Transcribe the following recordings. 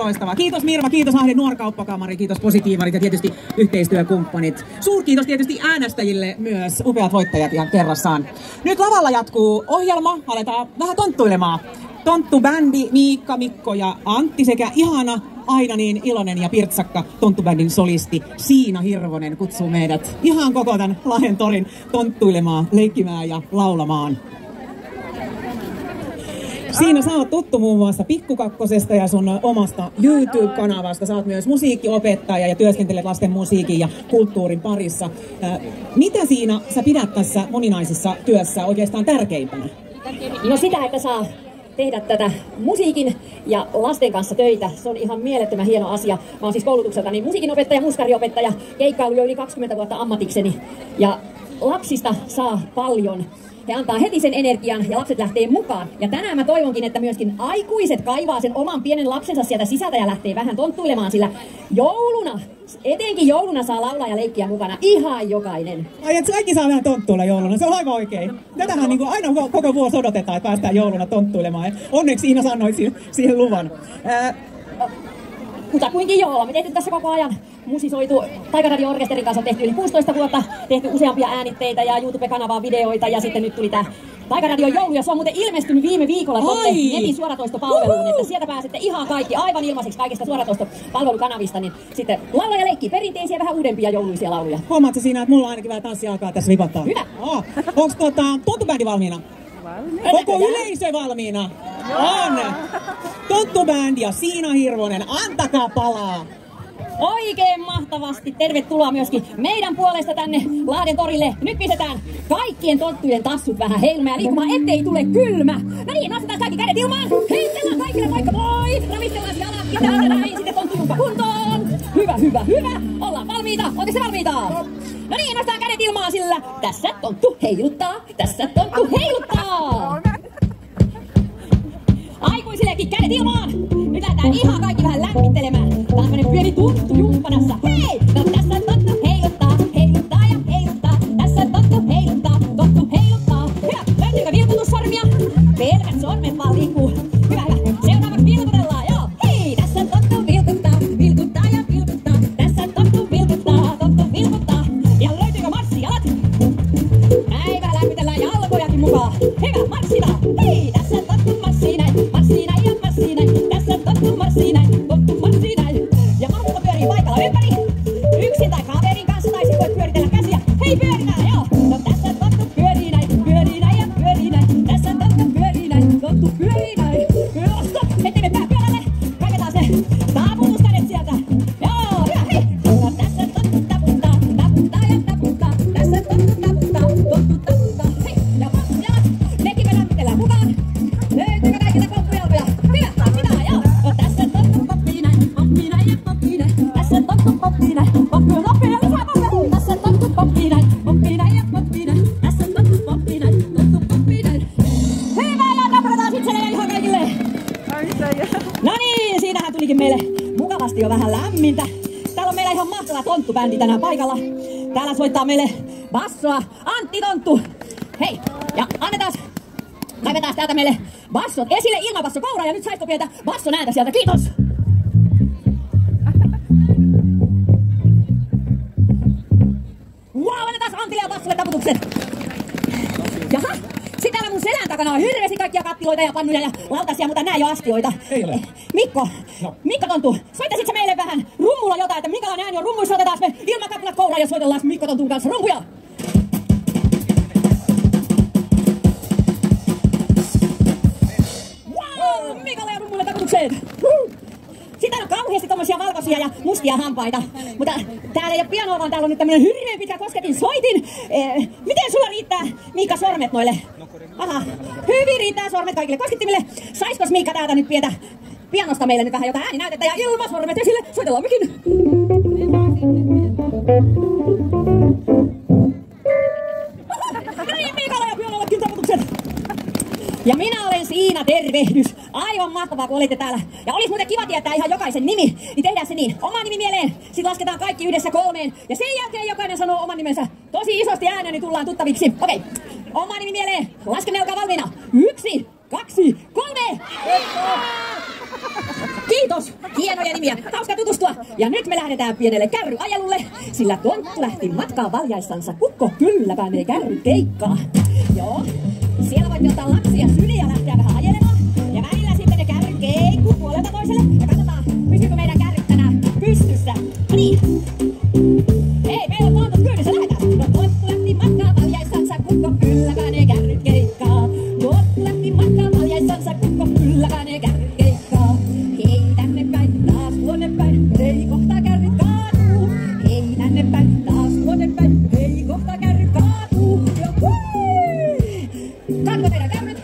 loistavaa. Kiitos Mirva, kiitos Ahden Nuorkauppakamari, kiitos Positiivarit ja tietysti yhteistyökumppanit. Suurkiitos tietysti äänestäjille myös, upeat voittajat ihan kerrassaan. Nyt lavalla jatkuu ohjelma, aletaan vähän tonttuilemaan. Tonttu-bändi Miikka, Mikko ja Antti sekä ihana, aina niin iloinen ja pirtsakka Tonttu-bändin solisti Siina Hirvonen kutsuu meidät ihan koko tämän Lahden torin tonttuilemaan, leikkimään ja laulamaan. Siina, sä oot tuttu muun muassa Pikkukakkosesta ja sun omasta YouTube-kanavasta. Sä oot myös musiikkiopettaja ja työskentelet lasten musiikin ja kulttuurin parissa. Mitä Siina sä pidät tässä moninaisessa työssä oikeastaan tärkeimpänä? No sitä, että saa tehdä tätä musiikin ja lasten kanssa töitä. Se on ihan mielettömän hieno asia. Mä oon siis koulutukseltani musiikinopettaja, muskariopettaja, keikkailu jo yli 20 vuotta ammatikseni. Ja lapsista saa paljon. He antaa heti sen energian ja lapset lähtee mukaan. Ja tänään mä toivonkin, että myöskin aikuiset kaivaa sen oman pienen lapsensa sieltä sisältä ja lähtee vähän tonttuilemaan, sillä jouluna, etenkin jouluna saa laulaa ja leikkiä mukana ihan jokainen. Ai, että kaikki saa vähän tonttuilla jouluna, se on aivan oikein. Tätähän niin kuin aina koko vuosi odotetaan, että päästään jouluna tonttuilemaan. Onneksi Iina sanoi siihen luvan. Kutakuinkin joo, olemme tehty tässä koko ajan musisoitu. Taikaradio-orkesterin kanssa on tehty yli 16 vuotta, tehty useampia äänitteitä ja YouTube-kanavaan videoita ja sitten nyt tuli tää Taikaradion joulu ja se on muuten ilmestynyt viime viikolla tuonne netin suoratoistopalveluun, että sieltä pääsette ihan kaikki aivan ilmaiseksi kaikista suoratoistopalvelukanavista, niin sitten laula ja leikki perinteisiä vähän uudempia jouluisia lauluja. Huomaatko siinä, että mulla ainakin vähän tanssia alkaa tässä vipattaa? Hyvä! Onko Tonttu-bändi valmiina? Koko yleisö valmiina? On! Tonttu-bändi ja Siina Hirvonen, antakaa palaa! Oikein mahtavasti. Tervetuloa myöskin meidän puolesta tänne Lahden torille. Nyt pistetään kaikkien tonttujen tassut vähän heilumaan ja liikkumaan, ettei tule kylmä. No niin, nostetaan kaikki kädet ilmaan. Heitellään kaikille moikka moi. Ravistellaan jalat ja täällä näin. Sitten tonttujumppa kuntoon. Hyvä, hyvä, hyvä. Ollaan valmiita. Oletteko valmiita? No niin, nostetaan kädet ilmaan, sillä tässä tonttu heiluttaa. Tässä tonttu heiluttaa. Aikuisillekin kädet ilmaan! Nyt lähdetään ihan kaikki vähän lämmittelemään. Tää on tämmönen pieni tunttu jumppanassa. Hei! No tässä tonttu heiluttaa, heiluttaa ja heiluttaa. Tässä tonttu heiluttaa, tonttu heiluttaa. Hyvä! Löytyykö vilkutussormia? Terve, sormet vaan liikkuu. Hyvä, hyvä. Seuraavaksi vilkutellaan, joo. Hei! Tässä tonttu vilkuttaa, vilkuttaa ja vilkuttaa. Tässä tonttu vilkuttaa, tonttu vilkuttaa. Ja löytyykö marssijalat? Näin vähän lämmitellään jalkojakin mukaan. Hyvä, marssita! Hei! Tässä tonttu marssii näin. Marssii näin ja marssii näin. Tässä tonttu marssii näin. Tonttu marssii näin. Ja mahtuko pyörii paikalla ympäri? Yksin tai kaverin kanssa tai sit voit pyöritellä käsiä. Hei, pyöritään, joo! No tässä tonttu pyörii näin ja pyörii näin. Tässä tonttu pyörii näin. Tonttu pyörii näin. Joo, stop! Ettei me pää pyörälle. Kaiketaan se taputuskädet sieltä. Joo, hyvä, hei! No tässä tonttu taputtaa, taputtaa ja taputtaa. Tässä tonttu taputtaa, tonttu taputtaa. Hei, ja jalat. Nekin me lämmitellään mukaan. Löytyykö kaikilta pomppujalkoja? Hyvä, sitä, joo. No tässä tonttu poppii näin, poppii näin ja poppii näin. Tässä tonttu poppii näin, poppii ja lisää poppii. Tässä tonttu poppii näin, poppii näin ja poppii näin. Tässä tonttu poppii näin, tonttu poppii näin. Hyvä, ja naprataan sit selellä ihan kaikille. No niin, siinähän tulikin meille mukavasti jo vähän lämmintä. Täällä on meillä ihan mahtava tonttu-bändi tänään paikalla. Täällä soittaa meille bassoa Antti Tonttu. Hei, ja kaivetaan täältä meille bassot esille, ilmabasso koura, ja nyt saisiko pientä basson ääntä sieltä, kiitos! Wow, annetaan Antille ja bassolle taputukset! Jaha, sit täällä mun selän takana on hirveästi kaikkia kattiloita ja pannuja ja lautasia, mutta nää ei oo astioita. Ei ole. Mikko, no. Mikko Tonttu, soittasit sä meille vähän rummulla jotain, että minkälainen ääni on rummuissa, otetaan me ilmakappulat kouraan ja soitellaan Mikko Tontun kanssa rumpuja! Mikalle ja rummulle taputukseen! Sitä on kauheasti tommosia valkoisia ja mustia hampaita. Mutta täällä ei oo pianoa, vaan täällä on nyt tämmönen hirveen pitkä kosketin soitin. Miten sulla riittää, Miikka, sormet noille? Aha, hyvin riittää sormet kaikille koskettimille. Saiskos Miikka täältä nyt pientä pianosta meille nyt vähän jotain ääninäytettä ja ilmasormet esille? Soitellaanmekin! No niin, Miikalla ja pianollekin taputukset! Ja minä olen Siina, tervehdys. Aivan mahtavaa, kun olitte täällä. Ja olisi muuten kiva tietää ihan jokaisen nimi. Niin tehdään se niin. Oma nimi mieleen. Sitten lasketaan kaikki yhdessä 3. Ja sen jälkeen jokainen sanoo oman nimensä tosi isosti ääneen, niin tullaan tuttaviksi. Okei. Oma nimi mieleen. Laskemme valmiina. 1, 2, 3. Kiitos. hienoja nimiä. Hauska tutustua. Ja nyt me lähdetään pienelle kärryajelulle, sillä Tonttu lähti matkaan valjaissansa kukko kyllä panee kärrykeikkaa. Joo, siellä voitte ottaa lapsia syliin ja lähteä vähän ajelemaan. Ja välillä sitten ne kärryt keikkuu puolelta toiselle. Ja katsotaan, pysyykö meidän kärryt tänään pystyssä. No niin. Hei, meillä on Tontut kyydissä, lähdetään. No Tonttu lähti matkaan valjaissansa kukko kyllä panee kärryt keikkaa. Tonttu lähti matkaan valjaissansa kukko kyllä panee kärryt keikkaa. Hei tänne päin, taas tuonne päin, hei kohta kärryt kaatuu. Hei tänne päin, taas tuonne päin, hei kohta kärryt kaatuu. Kaatuko teidän kärryt?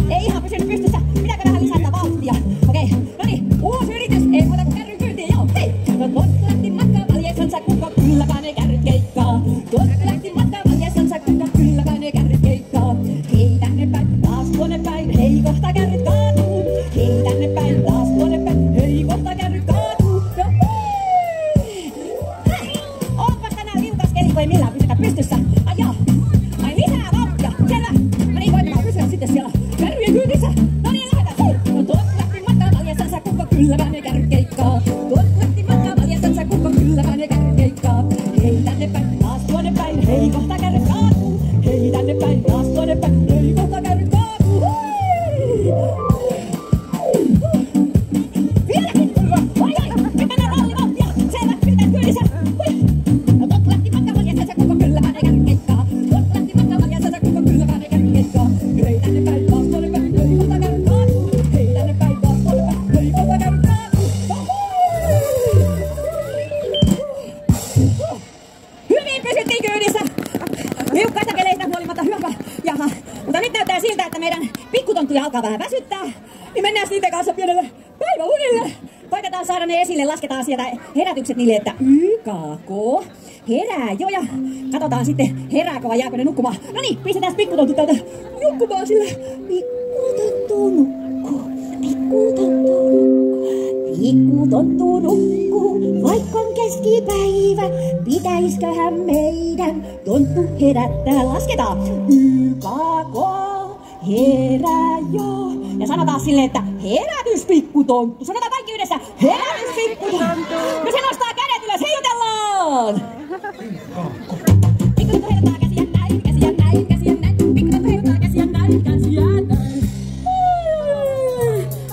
Ei ihan pysynyt pystyssä. Pitääkö vähän lisätä vauhtia? Okei, noniin, uusi yritys, ei muuta kuin kärryn kyytiin, joo, hei! No Tonttu lähti matkaan valjaissansa kukko kyllä panee kärryt keikkaa. Tonttu lähti matkaan valjaissansa kukko kyllä panee kärryt keikkaa. Hei tänne päin, taas tuonne päin, hei kohta kärryt kaatuu. Hei tänne päin, taas tuonne päin, hei kohta kärryt kaatuu. Onpas tänään liukas keli, kun ei millään pysytä pystyssä. Ai joo, ai lisää vauhtia, selvä. No niin, koitetaan pysyä sitten siellä kärryjen kyydissä. No niin, lähdetään. No Tonttu lähti matkaan valjaissansa kukko kyllä panee kärryt keikkaa. Tonttu lähti matkaan valjaissansa kukko kyllä panee kärryt keikkaa. Hei tänne päin, taas tuonne päin, hei kohta kärryt kaatuu. Hei tänne päin, taas tuonne päin, hei kohta kärryt kaatuu. Vieläkin! Ai, nyt mennään rallivauhtia. Selvä, pysytään kyydissä. No Tonttu lähti matkaan valjaissansa kukko kyllä panee kärryt keikkaa. Tonttu lähti matkaan valjaissansa kukko kyllä panee kärryt keikkaa. Hei tänne päin, taas tuonne päin, hei kohta kärryt kaatuu. Hei tänne päin, taas tuonne päin, hei kohta kärryt kaatuu. Hyvin pysyttiin kyydissä. Liukkaista keleistä huolimatta hyvä. Jaha, mutta nyt näyttää siltä, että meidän pikkutonttuja alkaa vähän väsyttää. Niin mennään niiden kanssa pienelle päiväunille. Koitetaan saada ne esille, lasketaan sieltä herätykset niille, että YKK herää jo ja katsotaan sitten herääkö vai jääkö ne nukkumaan. No niin, pistetään pikkutonttu täältä nukkumaan sille. Pikkutonttu nukkuu, pikkutonttu nukkuu, pikkutonttu nukkuu, vaikka on keskipäivä. Pitäisköhän meidän tonttu herättää? Lasketaan. YKK herää jo. Ja sanotaan silleen, että herätys pikkutonttu. Sanotaan kaikki yhdessä. Herätys pikkutonttu. Ja se nostaa kädet ylös. Heijutellaan. Pikkutonttu herättää käsiä näin, käsiä näin, käsiä näin. Pikkutonttu herättää käsiä näin, käsiä näin.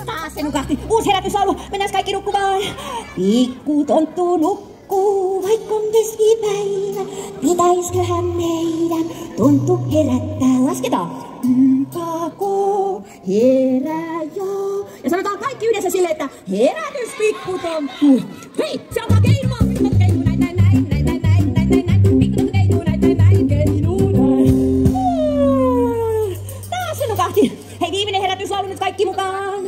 Taas se nukahti. Uusi herätyslaulu. Mennään kaikki nukkumaan. Pikkutonttu nukkuu, vaikka on keskipäivä. Pitäisköhän meidän tonttu herättää? Lasketaan. YKK herää jo. Ja sanotaan kaikki yhdessä silleen, että herätys pikkutonttu. Hei, se alkaa keinumaan. Pikkutonttu keinuu näin, näin, näin, näin, näin, näin, näin, näin, näin. Pikkutonttu keinuu näin, näin, näin, keinuu näin. Taas se nukahti. Hei, viimeinen herätyslaulu nyt kaikki mukaan.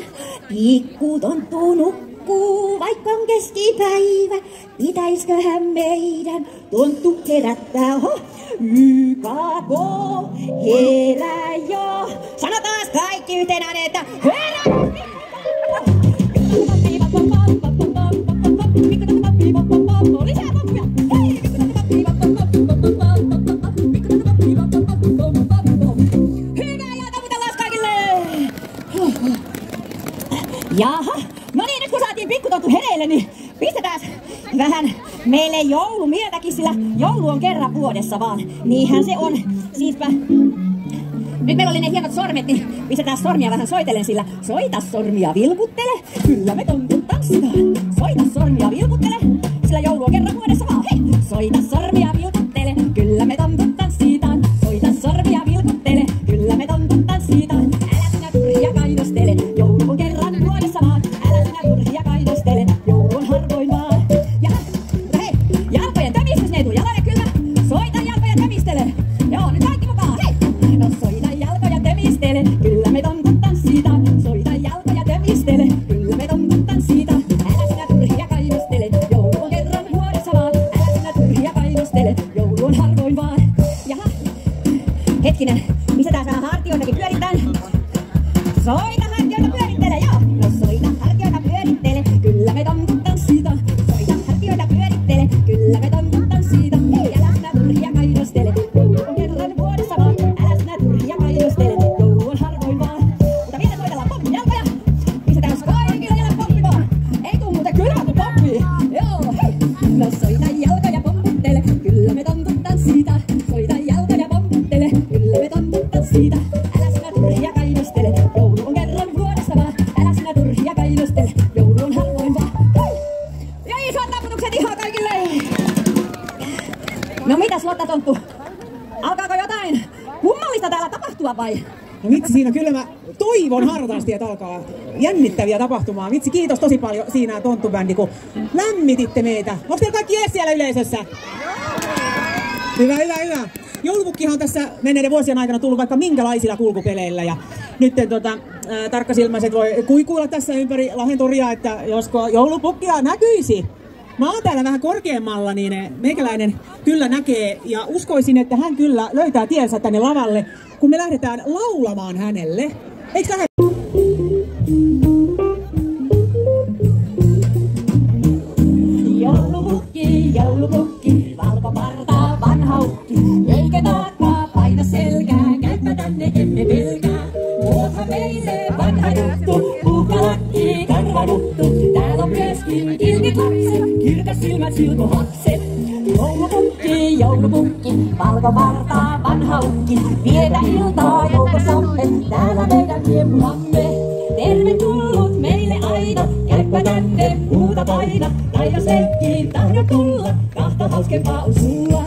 Pikkutonttu nukkuu, vaikka on keskipäivä. Pitäisköhän meidän tonttu herättää? Oho. YKK herää jo. Sanotaan kaikki yhteen ääneen, että herää! Lisää poppuja! Hei! Hyvää ja taputellaan kaikille! Jaha, no niin, nyt kun saatiin pikkutonttu hereille, niin pistetään vähän meille joulumieltäkin, sillä joulu on kerran vuodessa vaan. Niinhän se on. Siispä nyt meillä oli ne hienot sormet, niin pistetään sormia vähän soitellen, sillä soita sormia vilkuttele, kyllä me tontut tanssitaan. Soita sormia vilkuttele, sillä joulu on kerran vuodessa vaan. Hei! Soita sormia vilkuttele, kyllä me tontut tanssitaan. Soita sormia vilkuttele, kyllä me tontut tanssitaan. Älä sinä turhia kainostele, joulu on kerran vuodessa vaan. Älä sinä turhia kainostele, joulu on harvoin vaan. Ja, mutta hei, jalkojen tömistys, ne ei tuu jalalle kyllä. Soita jalkojen tömistele. Joo, nyt kaikki mukaan, hei! No soita jalkoja tömistele, kyllä me tontut tanssitaan. Soita jalkoja tömistele, kyllä me tontut tanssitaan. Älä sinä turhia kainostele, joulu on kerran vuodessa vaan. Älä sinä turhia kainostele, joulu on harvoin vaan. Jaha, hetkinen, pistetään vähän hartioitakin pyörittään. Soita hartioita pyörittele, joo! No soita hartioita pyörittele, kyllä me tontut tanssitaan. Soita hartioita pyörittele, kyllä me tontut tanssitaan. Hei, älä sinä turhia kainostele, joulu on kerran vuodessa vaan. Älä sinä turhia kainostele, joulu on harvoin vaan. Mutta vielä soitellaan pomppijalkoja. Pistetään kaikilla jalat pomppi vaan. Ei tuu muuten kylmä, kun No mitäs Lotta Tonttu? Alkaako jotain kummallista täällä tapahtua vai? No vitsi, siinä kyllä mä toivon hartaasti, että alkaa jännittäviä tapahtumaa. Vitsi, kiitos tosi paljon siinä Tonttu-bändi, kun lämmititte meitä. Onko teillä kaikki jees siellä yleisössä? Hyvä. Joulupukkihan on tässä menneiden vuosien aikana tullut vaikka minkälaisilla kulkupeleillä. Ja nyt tarkkasilmaiset voi kuikuilla tässä ympäri Lahden toria, että josko joulupukkia näkyisi. Mä oon täällä vähän korkeammalla, niin meikäläinen kyllä näkee ja uskoisin, että hän kyllä löytää tiensä tänne lavalle, kun me lähdetään laulamaan hänelle. Eikö lähde? Joulupukki, valkopartaa vanha ukki, eikä taakkaa paina selkää, käypä tänne emme pelkää. Tuohan meille vanha juttu, puukalakki, karvanuttu, täällä on myöskin kiltit lapset, kirkas silmät silmuhakset. Joulupukki, valkopartaa vanha ukki, vietä iltaa joukossamme, täällä meidän riemuamme. Tervetullut meille aina, käypä tänne, puuta paina, tai jos leikkiin tahdot tulla, kahta hauskempaa on sulla.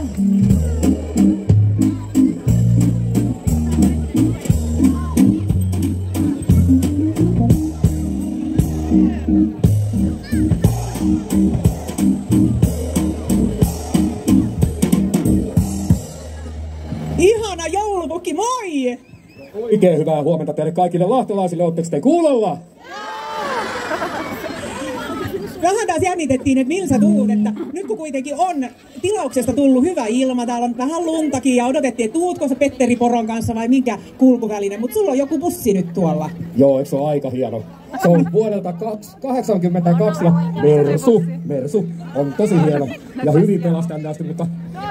Ihana joulupukki, moi! Oikein hyvää huomenta teille kaikille lahtelaisille, ootteko te kuulolla? Vähän taas jännitettiin, että millä sä tuut, että nyt kun kuitenkin on tilauksesta tullut hyvä ilma, täällä on vähän luntakin ja odotettiin, että tuutko sä Petteri Poron kanssa vai minkä kulkuväline, mutta sulla on joku bussi nyt tuolla. Joo, eikö se ole aika hieno? Se on vuodelta 82 ja Mersu on tosi hieno ja hyvin pelastannaasti, mutta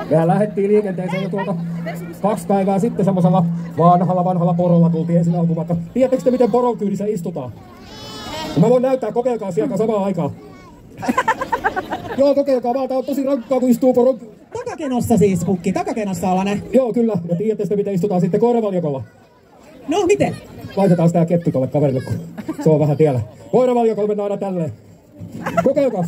mehän lähdettiin liikenteeseen jo tuolta 2 päivää sitten semmoisella vanhalla porolla tultiin ensin alkumatka. Tiedättekö te miten poron kyydissä istutaan? Mä voin näyttää, kokeilkaa sieltä samaan aikaan. Joo, kokeilkaa vaan, tää on tosi rankkaa kun istuu poron... Takakenossa siis, pukki, takakenossa ollaan ne. Joo, kyllä, ja tiedätte sitten miten istutaan sitten koiravaljakolla. No, miten? Laitetaan sitä keppi tolle kaverille, kun se on vähän tiellä. Koiravaljakolla mennään aina tälleen. Kokeilkaa.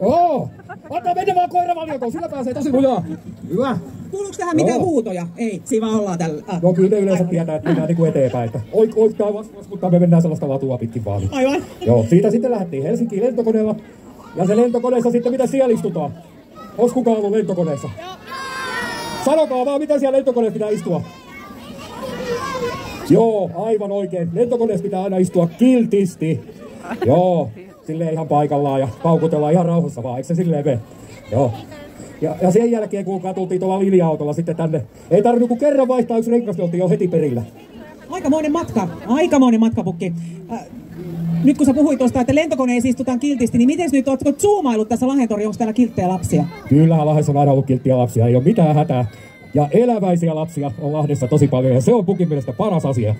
Joo! Antaa mennä vaan koiravaljakolla, sillä pääsee tosi lujaa. Hyvä. Kuuluuko tähän mitään huutoja? Ei, siinä vaan ollaan tällä. No kyllä ne yleensä tietää, että mennään niinku eteenpäin. Että oiktaa vastaan, mutta me mennään sellaista latua pitkin vaan. Aivan. Joo, siitä sitten lähdettiin Helsinkiin lentokoneella. Ja se lentokoneessa sitten, mitä siellä istutaan? Ois kukaan ollut lentokoneessa? Sanokaa vaan, mitä siellä lentokoneessa pitää istua. Joo, aivan oikein. Lentokoneessa pitää aina istua kiltisti. Joo, silleen ihan paikallaan ja paukutellaan ihan rauhassa vaan, eikö se silleen mene? Joo. Ja sen jälkeen, kuulkaa, tultiin tuolla linja-autolla sitten tänne. Ei tarvinnut kuin kerran vaihtaa, yksi renkas, niin oltiin jo heti perillä. Aikamoinen matkapukki. Nyt kun sä puhuit tuosta, että lentokoneessa istutaan kiltisti, niin miten nyt ootko zoomailut tässä Lahdentori, onko täällä kilttejä lapsia? Kyllähän Lahdessa on aina ollut kilttiä lapsia, ei ole mitään hätää. Ja eläväisiä lapsia on Lahdessa tosi paljon ja se on pukin mielestä paras asia.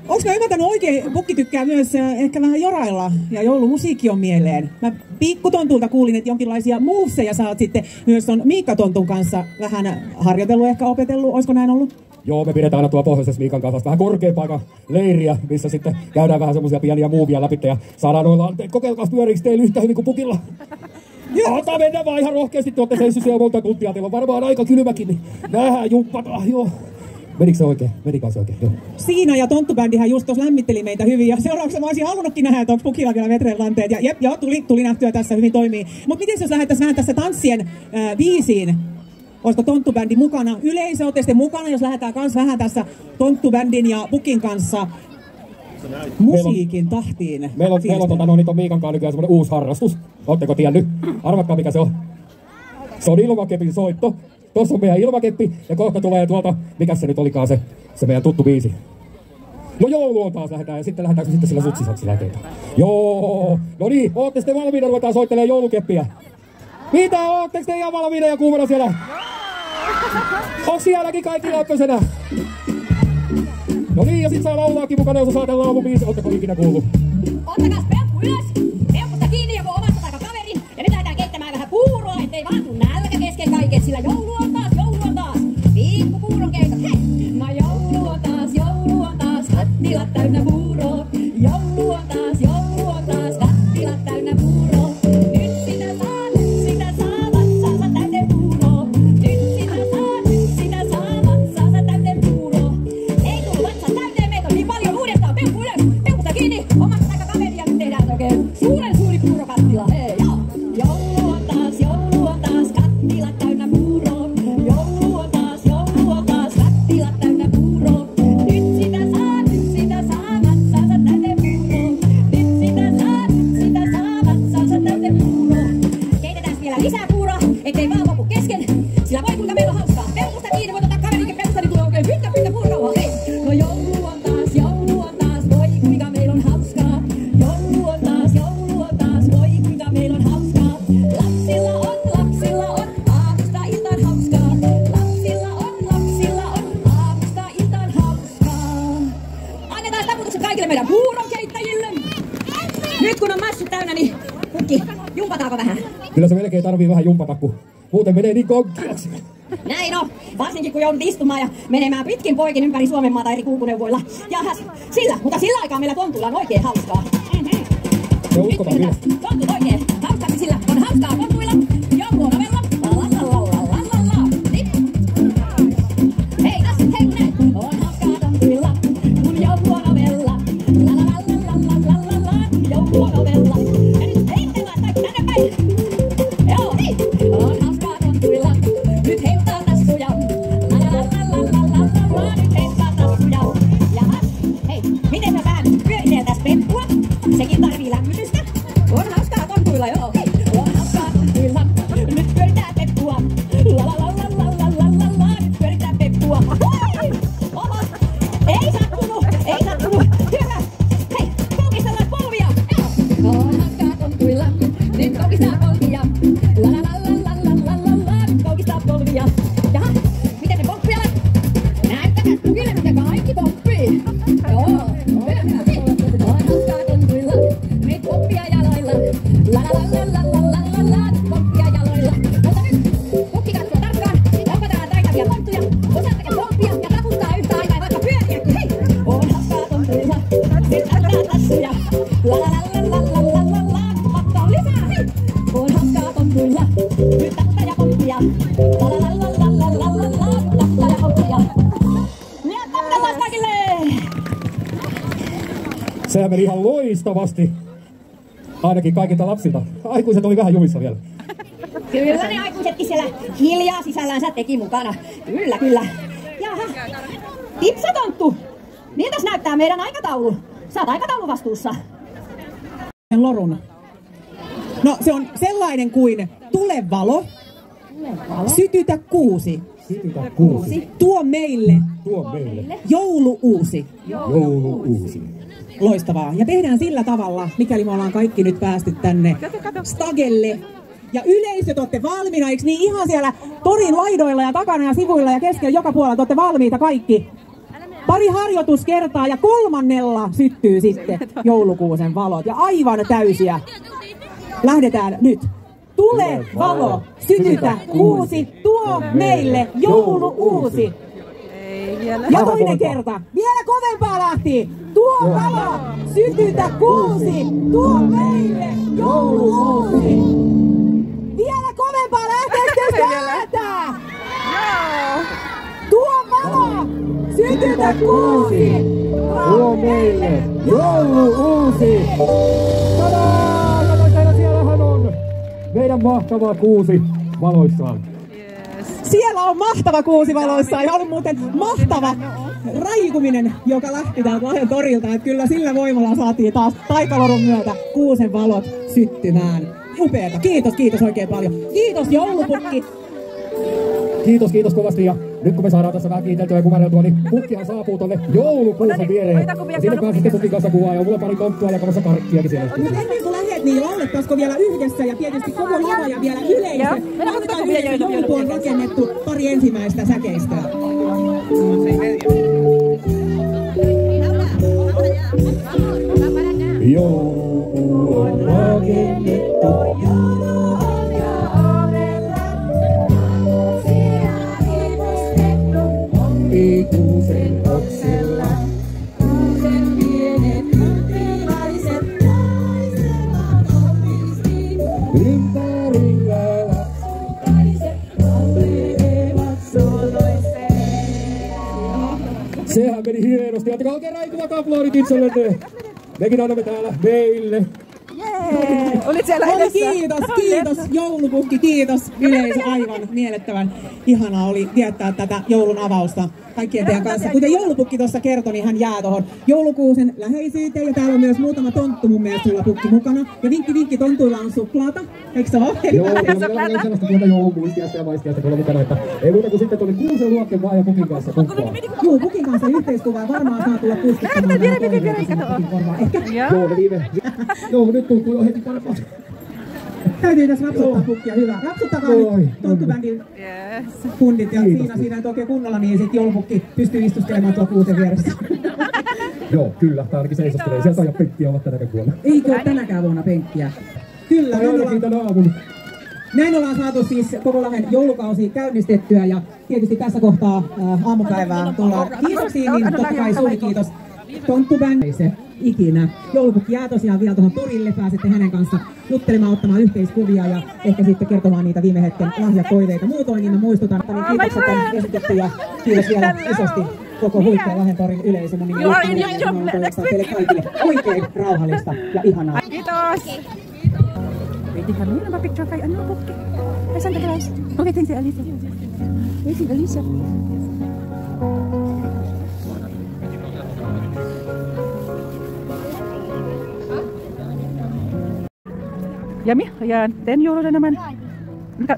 Onko mä ymmärtänyt oikein, pukki tykkää myös ehkä vähän jorailla ja joulumusiikki on mieleen. Mä Pikku Tontulta kuulin, että jonkinlaisia moveseja sä oot sitten myös on Miikka Tontun kanssa vähän harjoitellut, ehkä opetellut. Olisiko näin ollut? Joo, me pidetään aina tuolla pohjoisessa Miikan kanssa vähän korkeampaa leiriä, missä sitten käydään vähän semmosia pieniä muuvia läpi ja saadaan noilla anteet. Kokeilkaa pyöriikö teillä yhtä hyvin kuin pukilla? Ota mennä vaan ihan rohkeasti, te ootte seissyt siellä monta tuntia, teillä on varmaan aika kylmäkin, niin vähän jumppataan, joo. Menikö se oikein? Menikö se oikein? Joo. Siinä ja Tonttu-bändihän just tuossa lämmitteli meitä hyvin ja seuraavaksi mä olisin halunnutkin nähdä, että onko pukilla vielä vetreen lanteet. Ja jep, joo, tuli nähtyä tässä, hyvin toimii. Mutta miten jos lähdettäisiin vähän tässä tanssien biisiin? Olisiko Tonttu-bändi mukana? Yleisö, ootte sitten mukana, jos lähdetään kans vähän tässä Tonttu-bändin ja pukin kanssa musiikin tahtiin. Meillä on niitä Miikan kanssa nykyään semmoinen uusi harrastus. Ootteko tiennyt? Arvatkaa mikä se on. Se on ilmakepin soitto. Tuossa on meidän ilmakeppi ja kohta tulee tuolta, mikä se nyt olikaan se meidän tuttu biisi. No jouluun taas lähdetään ja sitten lähdetäänkö sitten sillä sutsisaksilla eteenpäin. Joo, no niin, ootte sitten valmiina, ruvetaan soittelemaan joulukeppiä. Mitä, ootteko te ihan valmiina ja kuumana siellä? Onko sielläkin kaikki läppöisenä? No niin, ja sit saa laulaakin mukana, jos saa tämän laulubiisi. Ootteko ikinä kuullut? Ottakas peukku ylös, peukusta kiinni joko omasta tai kaveri. Ja nyt lähdetään keittämään vähän puuroa, ettei vaan tuu nälkä kesken kaiken. Sillä joulu on taas, pikkupuuron keitot, hei! No joulu on taas, kattilat täynnä puuroa. Joulu on taas, kattilat täynnä puuroa. Nyt sitä saa, vatsansa täyteen puuroa. Nyt Jumpataanko vähän? Kyllä se melkein tarvii vähän jumpata, kun muuten menee niin konkkiaksi. Näin on, varsinkin kun joudut istumaan ja menemään pitkin poikin ympäri Suomen maata eri kulkuneuvoilla. Jahas, mutta sillä aikaa meillä tontulla on oikein hauskaa. Se uskotaan minä. Tontut oikein hauskasti, sillä on hauskaa tontuilla. Joulu on ovella. Hei, tässä, hei kun näin. On hauskaa tontuilla, kun joulu on ovella. Joulu on ovella. Ja nyt heitellään kaikki tänne päin. Joo, niin. On hauskaa tontuilla. Nyt heiluttaa tassuja. Nyt heiluttaa tassuja. Jahas, hei, miten me vähän pyöriteltäis pempua? Sekin tarvii lämmitystä. On hauskaa tontuilla, joo. Hei, on hauskaa tontuilla. Nyt pyöritää peppua. Nyt pyöritää peppua. Oho, ei sattunut. Hyvä. Hei, koukistellaan polvia. On hauskaa tontuilla. Nyt koukistaa polvia. Nyt koukistaa polvia. Jaha, miten ne pomppialat? Näyttäkää tukille, miten kaikki pomppii. Joo, hyvä. On hauskaa tontuilla. Nyt pomppia jaloilla. Nyt pomppia jaloilla. Mutta nyt pukki katsoo tarkkaan. Ompataan taitavia tonttuja. Osaatteko pomppia ja taputtaa yhtä aikaa vaikka pyöriä? Hei! On hauskaa tontuilla. Nyt näyttää tassuja. Ottaa lisää. Hei! On hauskaa tontuilla. Nyt taputtaa ja pomppia. Taputtaa ja pomppia. Ja taputellaan kaikille! Sehän meni ihan loistavasti. Ainakin kaikilta lapsilta. Aikuiset oli vähän jumissa vielä. Kyllä ne aikuisetkin siellä hiljaa sisällänsä teki mukana. Kyllä. Jaha. Tipsatonttu. Miltäs näyttää meidän aikataulu? Sä oot aikatauluvastuussa. Lorun. No se on sellainen kuin tule valo, sytytä kuusi, Sytytä kuusi. tuo meille joulu uusi. Joulu uusi. Loistavaa. Ja tehdään sillä tavalla, mikäli me ollaan kaikki nyt päästy tänne stagelle. Ja yleisöt olette valmiina, eikö niin ihan siellä torin laidoilla ja takana ja sivuilla ja keskellä joka puolella olette valmiita kaikki. Pari harjoituskertaa ja 3. syttyy sitten joulukuusen valot ja aivan täysiä. Lähdetään nyt. Tule valo, sytytä kuusi, tuo meille joulu uusi. Ja toinen kerta. Vielä kovempaa lähti. Tuo valo, sytytä kuusi, tuo meille joulu uusi. Vielä kovempaa lähteekö kääntää? Tuo valo, sytytä kuusi, tuo meille joulu uusi. Tadaa! Kato, siellähän on meidän mahtava kuusi valoissaan. Siellä on mahtava kuusi valoissaan ja oli muuten mahtava raikuminen, joka lähti täältä Lahden torilta. Että kyllä sillä voimalla saatiin taas Taikalorun myötä kuusen valot syttymään. Upeeta. Kiitos oikein paljon. Kiitos joulupukki. Kiitos kovasti ja nyt kun me saadaan tässä vähän kiiteltyä ja kumareltua, niin pukkihan saapuu tonne joulukuusen viereen. Ja sinne pääsee sitten pukin kanssa kuvaa ja mulla on pari tonttua jakamassa karkkiakin siellä. Mutta ennen kuin lähet, niin laulettaisiko vielä yhdessä ja tietysti koko lava ja vielä yleisö. Lauletaan yhdessä, joulupu on rakennettu pari ensimmäistä säkeistöä. Joulu on rakennettu. Kuusen oksilla, kuusen pienet ympärilaiset naisevat omisti. Ympärillä lapsukaiset valleevat soloiseen. Sehän meni hienosti. Ottakaa oikein raikuvat aplodit itsellenne. Mekin annamme täällä meille. Olit siellä edessä. Kiitos joulupukki, kiitos yleisö, aivan mielettömän ihanaa oli viettää tätä joulun avausta kaikkien teidän kanssa. Kuten joulupukki tuossa kertoi, niin hän jää tuohon joulukuusen läheisyyteen ja täällä on myös muutama tonttu mun mielestä sulla pukki mukana. Ja vinkki tontuilla on suklaata, eikö se ole? Joo, meillä on sellaista tuolta joulukuistiasta ja maistiasta tuolla mukana, että ei muuta kuin sitten tuonne kuusen luokke vaan ja pukin kanssa kumpaa. Joo, pukin kanssa yhteiskuvaa varmaan saa tulla puskittamaan. Joo, nyt tuntuu jo heti parempaa. Täytyy tässä rapsuttaa pukkia, hyvä. Rapsuttakaa nyt tonttubändin kundit ja siinä nyt oikein kunnolla, niin sitten joulupukki pystyy istuskelemaan tuolla kuusen vieressä. Joo, kyllä. Tää ainakin seisoskelee. Sieltä on jo penkkiä olla tänäkään vuonna. Eikö ole tänäkään vuonna penkkiä? Kyllä, aamun. näin ollaan saatu siis koko Lahden joulukausi käynnistettyä ja tietysti tässä kohtaa aamupäivää tullaan kiitoksiin, niin totta kai suuri kiitos Tonttu Bäng. Se ikinä. Joulupukki jää tosiaan vielä tuohon torille, pääsette hänen kanssa juttelemaan, ottamaan yhteiskuvia ja ehkä sitten kertomaan niitä viime hetken lahjatoiveita. Muutoin niin mä muistutan, että niin kiitokset on esitetty ja kiitos vielä isosti koko Huikkean Lahden torin yleisö. Mun nimi on teille kaikille oikein rauhallista ja ihanaa. Kiitos! Pwede kami na mapicture kay ano, Pukki? Ay, Santa Claus. Waiting si Alisa. Waiting, Alisa. Yummy, ayan. 10 euro na naman.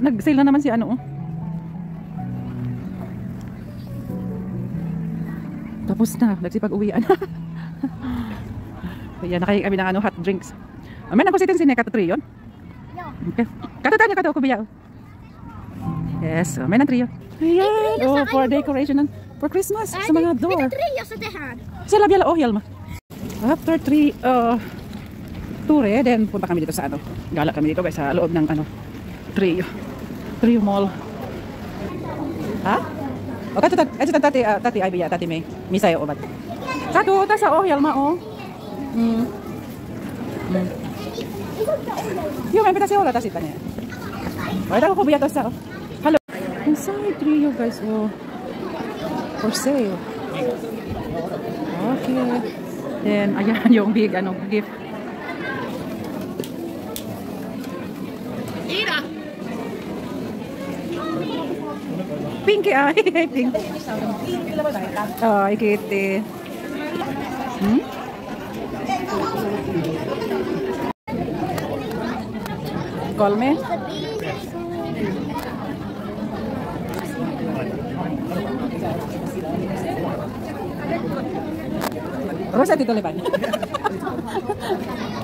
Nag-sale na naman si ano. Tapos na, nagsipag-uwian. Ayan, nakaya kami ng ano, hot drinks. May nakusitin si Neka to 3 yun? Okay. Katutan niyo kato, kubiya. Yes, may nang trio. Ayan, oh, for decoration and for Christmas. Sa mga door. Sila biala oh, Yalma. After 3 tour then punta kami dito sa ano. Gala kami dito guys sa loob ng ano, Trio Mall. Ha? O kato tati ay biya, tati May. Misayo obat. Kato ta sa oh, Yalma oh. Yung may pitasyo wala tasita niya. Wala ko kubiya to sa oh. Hello. Inside trio guys oh. For sale. Okay. Then ayan yung big ano gift. Ira. Pinky ay pink. Oh, ikiti. Call me. Rosa dito leban.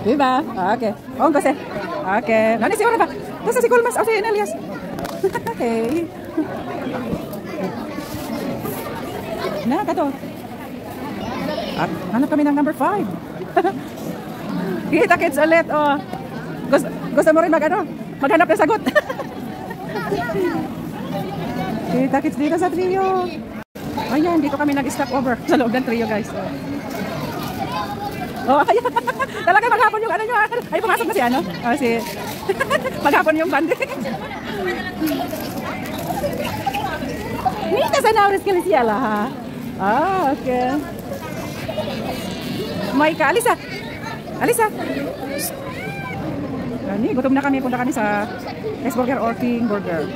Diba? Okay. On kasi. Okay. Nani si Ora ba? Nasa si Colmas o si Elias? Okay. Na, kato. At hanap kami ng number 5. Kita kids ulit. Oh. Gusto mo rin maghanap ng sagot. Kita kids dito sa trio. Ayan, dito kami nag-stop over sa loob ng trio guys. Oh, ayan. Talaga maghapon yung ano nyo. Ay, pumasok na si ano? Oh, si... maghapon yung band. Nita sa nauris ka siya lah ha? Ah, okay. Maika, Alisa. Alisa. Nani, gutom na kami. Punta kami sa S-Burger or King Burger.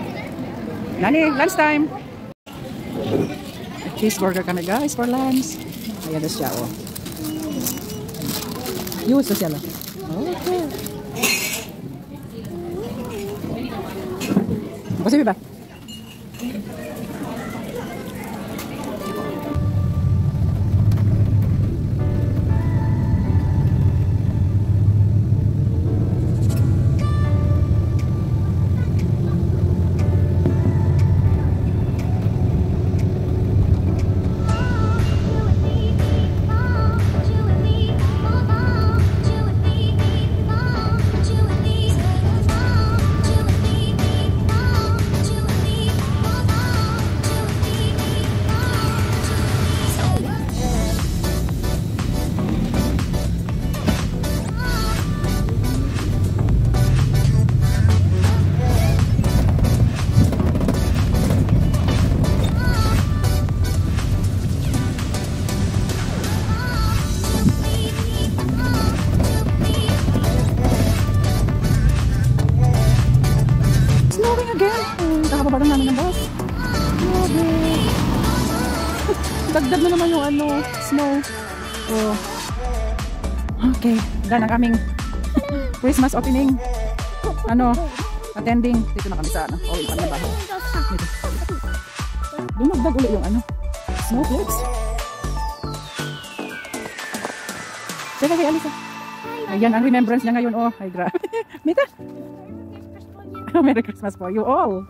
Nani, lunch time. Cheeseburger kami guys for lunch. Ayan na siya oh. Yus na siya lang. Okay. Kasi ba? Kakababa lang namin ng bus. Dagdag na naman yung ano, snow. Oh. Okay, dahil ang aming Christmas opening. Ano, attending. Dito na kami sa ano, all kami na bahay. Dito. Dumagdag ulit yung ano, snowflakes. Sige kay Alisa. Ayan, ang remembrance niya ngayon. Oh, ay grabe. Mita. Merry Christmas for you all.